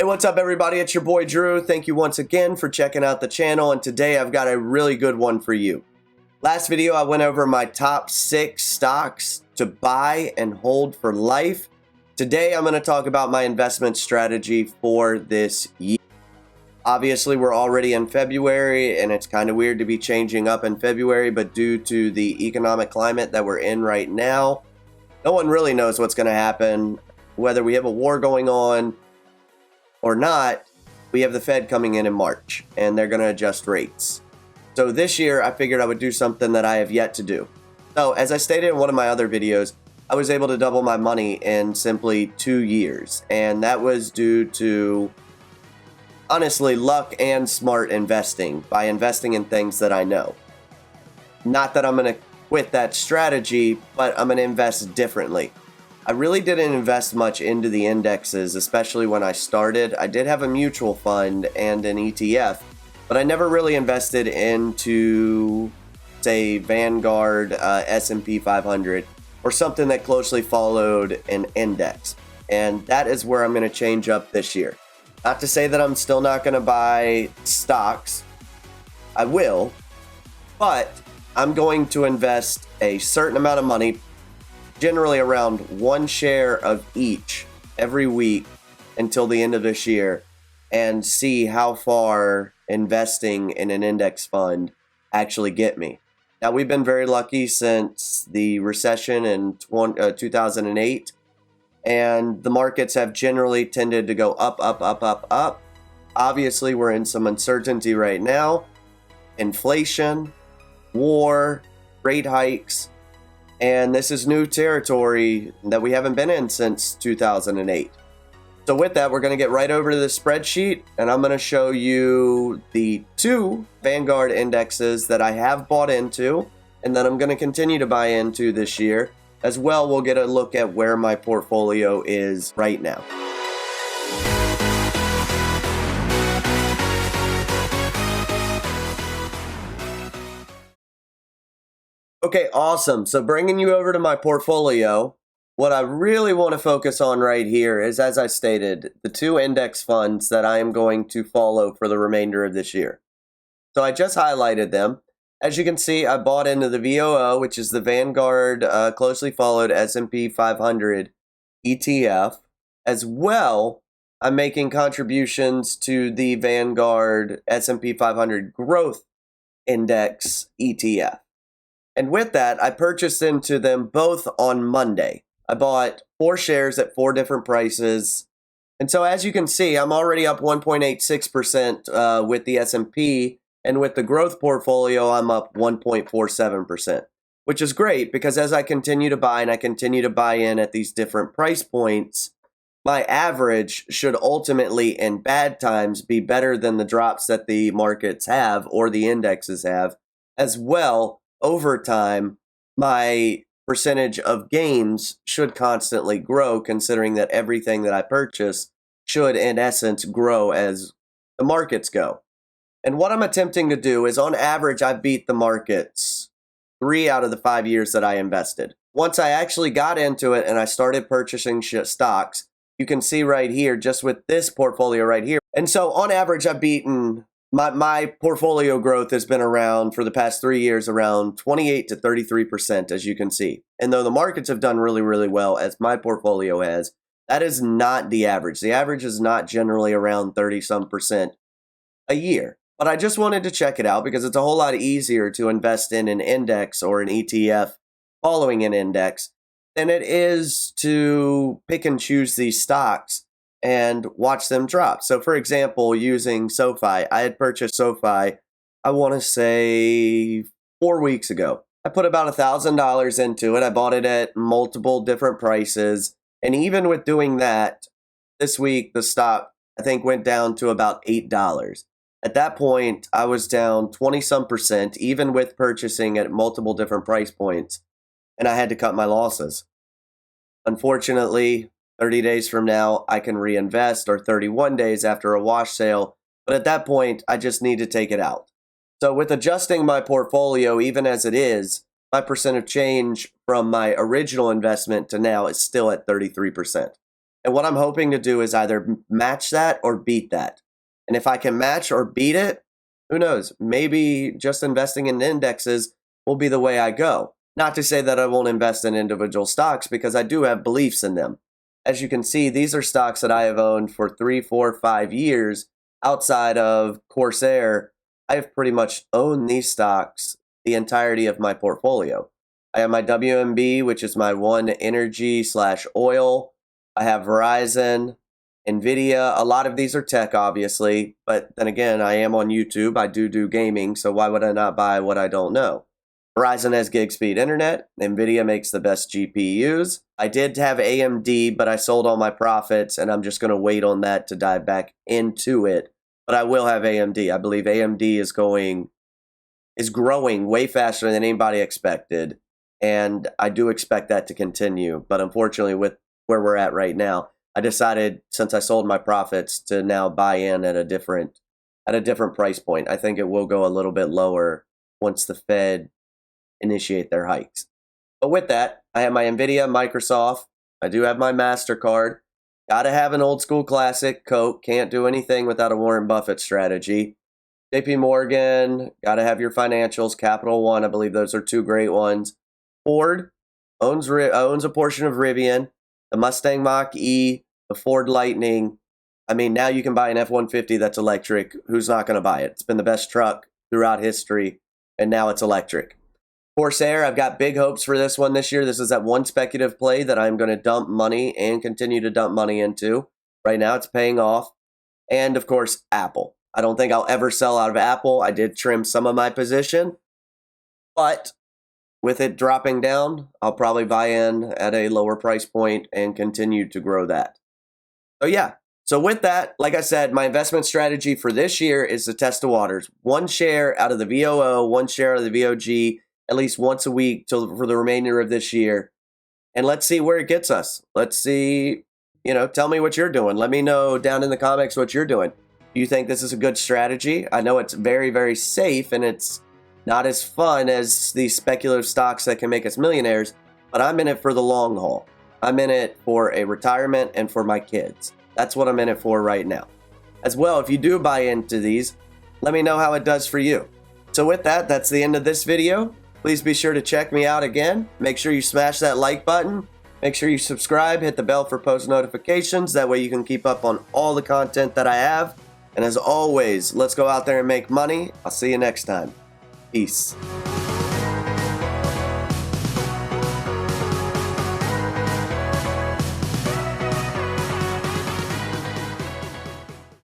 Hey, what's up everybody? It's your boy Drew. Thank you once again for checking out the channel, and today I've got a really good one for you. Last video I went over my top 6 stocks to buy and hold for life. Today I'm going to talk about my investment strategy for this year. Obviously we're already in February and it's kind of weird to be changing up in February, but due to the economic climate that we're in right now, no one really knows what's going to happen. Whether we have a war going on or not, we have the Fed coming in March and they're going to adjust rates. So this year I figured I would do something that I have yet to do. So as I stated in one of my other videos, I was able to double my money in simply 2 years, and that was due to honestly luck and smart investing by investing in things that I know. Not that I'm going to quit that strategy, but I'm going to invest differently. I really didn't invest much into the indexes, especially when I started. I did have a mutual fund and an ETF, but I never really invested into, say, Vanguard, S&P 500, or something that closely followed an index. And that is where I'm going to change up this year. Not to say that I'm still not going to buy stocks. I will, but I'm going to invest a certain amount of money, generally around 1 share of each every week until the end of this year, and see how far investing in an index fund actually get me. Now, we've been very lucky since the recession in 2008, and the markets have generally tended to go up, up, up, up, up. Obviously, we're in some uncertainty right now. Inflation, war, rate hikes, and this is new territory that we haven't been in since 2008. So with that, we're going to get right over to the spreadsheet, and I'm going to show you the 2 Vanguard indexes that I have bought into and that I'm going to continue to buy into this year. As well, we'll get a look at where my portfolio is right now. Okay, awesome. So bringing you over to my portfolio, what I really want to focus on right here is, as I stated, the 2 index funds that I am going to follow for the remainder of this year. So I just highlighted them. As you can see, I bought into the VOO, which is the Vanguard closely followed S&P 500 ETF. As well, I'm making contributions to the Vanguard S&P 500 Growth Index ETF. And with that, I purchased into them both on Monday. I bought 4 shares at 4 different prices. And so as you can see, I'm already up 1.86% with the S&P, and with the growth portfolio, I'm up 1.47%, which is great because as I continue to buy and I continue to buy in at these different price points, my average should ultimately in bad times be better than the drops that the markets have or the indexes have. As well, over time, my percentage of gains should constantly grow, considering that everything that I purchase should, in essence, grow as the markets go. And what I'm attempting to do is, on average, I beat the markets 3 out of the 5 years that I invested. Once I actually got into it and I started purchasing stocks, you can see right here, just with this portfolio right here. And so on average, I've beaten my portfolio growth has been around, for the past 3 years, around 28 to 33%, as you can see. And though the markets have done really, really well, as my portfolio has, that is not the average. The average is not generally around 30-some% a year. But I just wanted to check it out because it's a whole lot easier to invest in an index or an ETF following an index than it is to pick and choose these stocks and watch them drop. So for example, using SoFi, I had purchased SoFi, I want to say 4 weeks ago. I put about $1,000 into it. I bought it at multiple different prices. And even with doing that, this week the stock, I think, went down to about $8. At that point, I was down 20-some%, even with purchasing at multiple different price points, and I had to cut my losses. Unfortunately, 30 days from now, I can reinvest, or 31 days after a wash sale, but at that point, I just need to take it out. So with adjusting my portfolio, even as it is, my percent of change from my original investment to now is still at 33%. And what I'm hoping to do is either match that or beat that. And if I can match or beat it, who knows? Maybe just investing in indexes will be the way I go. Not to say that I won't invest in individual stocks, because I do have beliefs in them. As you can see, these are stocks that I have owned for 3, 4, 5 years. Outside of Corsair, I have pretty much owned these stocks the entirety of my portfolio. I have my WMB, which is my one energy/oil. I have Verizon, Nvidia. A lot of these are tech, obviously, but then again, I am on YouTube. I do gaming, so why would I not buy what I don't know? Verizon has gig speed internet. Nvidia makes the best GPUs. I did have AMD, but I sold all my profits, and I'm just going to wait on that to dive back into it. But I will have AMD. I believe AMD is growing way faster than anybody expected, and I do expect that to continue. But unfortunately, with where we're at right now, I decided, since I sold my profits, to now buy in at a different price point. I think it will go a little bit lower once the Fed initiate their hikes. But with that, I have my Nvidia, Microsoft. I do have my MasterCard. Gotta have an old school classic, Coke. Can't do anything without a Warren Buffett strategy. JP Morgan, gotta have your financials. Capital One, I believe those are two great ones. Ford owns a portion of Rivian. The Mustang Mach-E, the Ford Lightning. I mean, now you can buy an F-150 that's electric. Who's not going to buy it? It's been the best truck throughout history, and now it's electric. Corsair, I've got big hopes for this one this year. This is that one speculative play that I'm going to dump money and continue to dump money into. Right now, it's paying off. And, of course, Apple. I don't think I'll ever sell out of Apple. I did trim some of my position, but with it dropping down, I'll probably buy in at a lower price point and continue to grow that. So yeah, so with that, like I said, my investment strategy for this year is to test the waters. One share out of the VOO, one share out of the VOG, at least once a week for the remainder of this year. And let's see where it gets us. Let's see, tell me what you're doing. Let me know down in the comments what you're doing. Do you think this is a good strategy? I know it's very, very safe, and it's not as fun as these speculative stocks that can make us millionaires, but I'm in it for the long haul. I'm in it for a retirement and for my kids. That's what I'm in it for right now. As well, if you do buy into these, let me know how it does for you. So with that, that's the end of this video. Please be sure to check me out again. Make sure you smash that like button. Make sure you subscribe, hit the bell for post notifications. That way you can keep up on all the content that I have. And as always, let's go out there and make money. I'll see you next time. Peace.